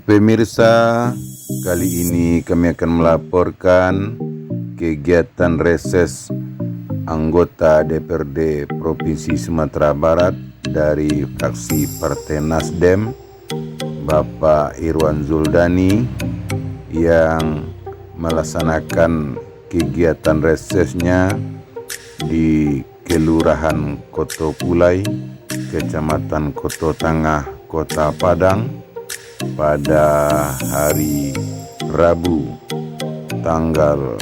Pemirsa, kali ini kami akan melaporkan kegiatan reses anggota DPRD Provinsi Sumatera Barat dari fraksi Partai Nasdem, Bapak Irwan Zuldani, yang melaksanakan kegiatan resesnya di Kelurahan Koto Pulai, Kecamatan Koto Tangah, Kota Padang, pada hari Rabu tanggal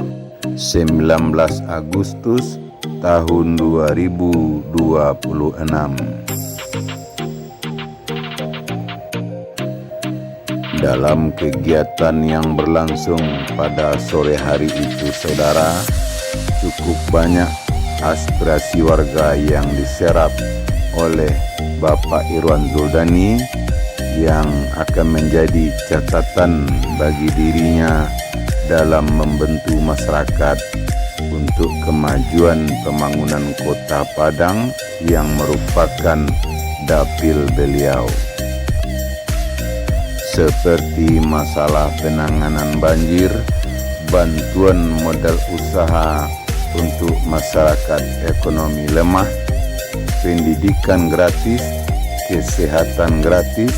19 Agustus tahun 2026. Dalam kegiatan yang berlangsung pada sore hari itu, saudara, cukup banyak aspirasi warga yang diserap oleh Bapak Irwan Zuldani yang akan menjadi catatan bagi dirinya dalam membantu masyarakat untuk kemajuan pembangunan Kota Padang yang merupakan dapil beliau, seperti masalah penanganan banjir, bantuan modal usaha untuk masyarakat ekonomi lemah, pendidikan gratis, kesehatan gratis,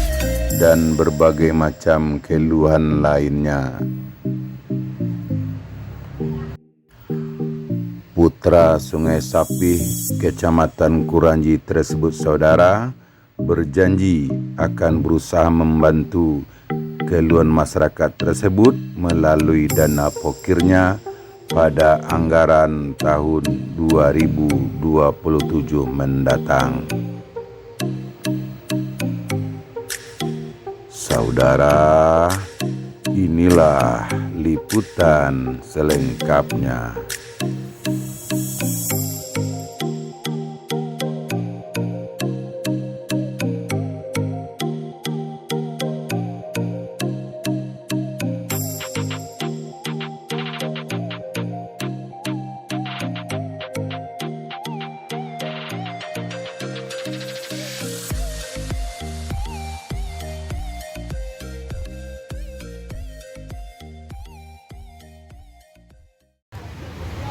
dan berbagai macam keluhan lainnya. Putra Sungai Sapih, Kecamatan Kuranji tersebut, saudara, berjanji akan berusaha membantu keluhan masyarakat tersebut melalui dana pokirnya pada anggaran tahun 2027 mendatang. Saudara, inilah liputan selengkapnya.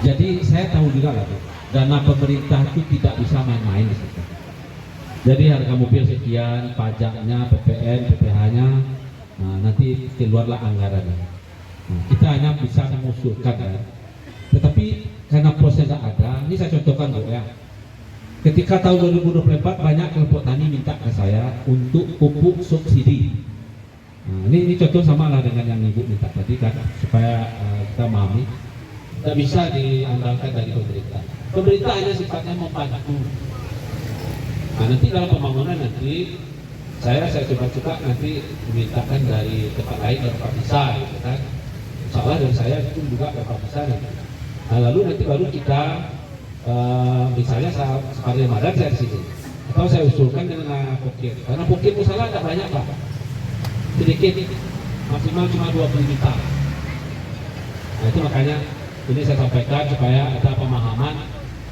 Jadi saya tahu juga lah, dana pemerintah itu tidak bisa main-main di situ. Jadi harga mobil sekian, pajaknya, PPN, PPh-nya, nanti keluarlah anggarannya. Kita hanya bisa mengusulkan kan. Tetapi karena prosesnya ada, ini saya contohkan Bu ya. Ketika tahun 2024 banyak kelompok tani minta ke saya untuk pupuk subsidi. Ini contoh sama lah dengan yang Ibu minta tadi kan, supaya kita memahami. Tidak bisa diandalkan dari pemerintah. Pemerintah hanya sifatnya membantu. Nanti dalam pembangunan nanti saya coba nanti memintakan dari tempat lain dan Pak bisa, gitu kan. Insya Allah dari saya itu juga Pak bisa nanti. Lalu nanti baru kita misalnya seperti Ramadan saya di sini, atau saya usulkan dengan pokir. Karena pokir musalah tidak banyak Pak, sedikit, maksimal cuma 20 juta. Itu makanya ini saya sampaikan supaya ada pemahaman,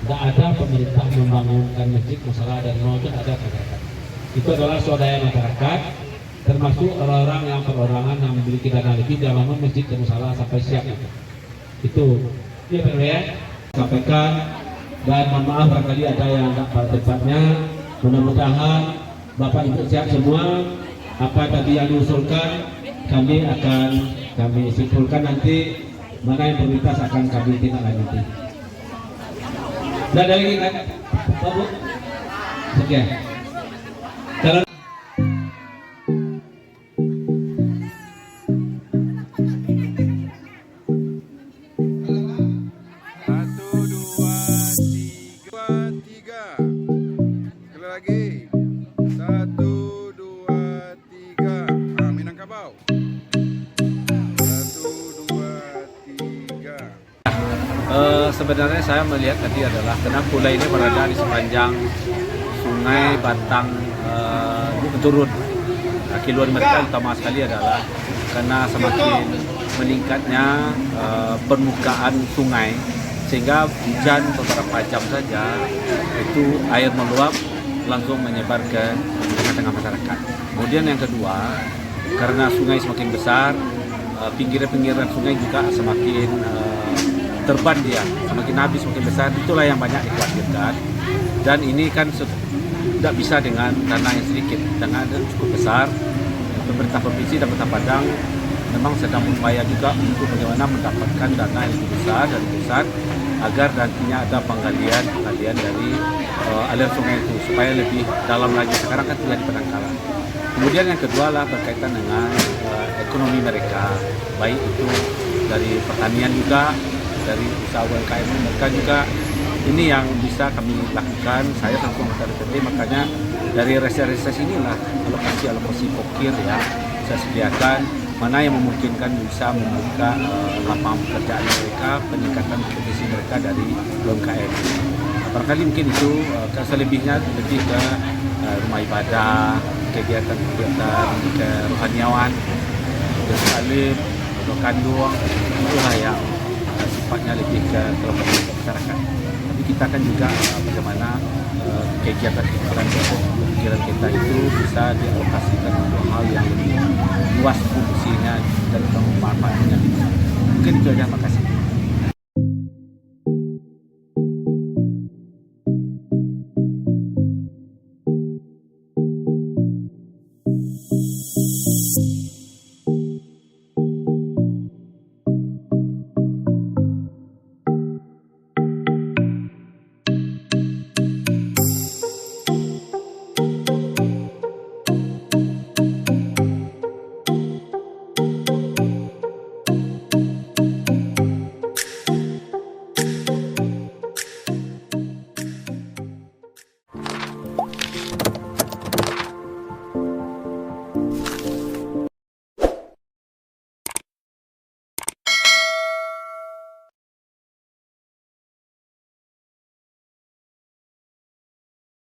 tidak ada pemerintah membangunkan masjid masalah dari nol, itu ada masyarakat. Itu adalah swadaya masyarakat, termasuk orang-orang yang perorangan yang memiliki dana lebih dalam membangun masjid dan masalah sampai siap itu. Ya Pak ya, sampaikan, dan mohon maaf barangkali ada yang tidak pada tempatnya. Mudah-mudahan Bapak Ibu siap semua. Apa tadi yang diusulkan kami simpulkan nanti. Mana yang prioritas akan kami tindak lanjuti. Dan ada lagi kan, Pak Bu? Sekian. Kalau sebenarnya saya melihat tadi adalah karena Pulai ini berada di sepanjang Sungai Batang turun. Keluhan mereka utama sekali adalah karena semakin meningkatnya permukaan sungai, sehingga hujan beberapa jam saja itu air meluap langsung menyebar ke tengah-tengah masyarakat. Kemudian yang kedua, karena sungai semakin besar, pinggiran-pinggiran sungai juga semakin terban dia, semakin habis, semakin besar. Itulah yang banyak dikhawatirkan. Dan ini kan tidak bisa dengan dana yang sedikit, dana yang cukup besar. Pemerintah provinsi dan Kota Padang memang sedang berupaya juga untuk bagaimana mendapatkan dana yang lebih besar dari pusat agar nantinya ada penggalian dari aliran sungai itu supaya lebih dalam lagi. Sekarang kan tinggal di penangkalan. Kemudian yang kedua lah berkaitan dengan ekonomi mereka, baik itu dari pertanian juga, dari usaha UMKM mereka juga. Ini yang bisa kami lakukan. Saya selaku anggota DPD, makanya dari reses-reses inilah alokasi pokir ya saya sediakan, mana yang memungkinkan bisa membuka lapangan pekerjaan mereka, peningkatan kompetisi mereka dari UMKM. Barangkali mungkin itu, selebihnya lebih ke rumah ibadah, kegiatan-kegiatan kerohaniawan, bersalib, kandung, itulah yang sifatnya lebih ke masyarakat. Tapi kita kan juga bagaimana kegiatan-kegiatan pikiran kita itu bisa dialokasikan untuk hal yang lebih luas fungsinya dan manfaatnya. Mungkin itu aja, makasih.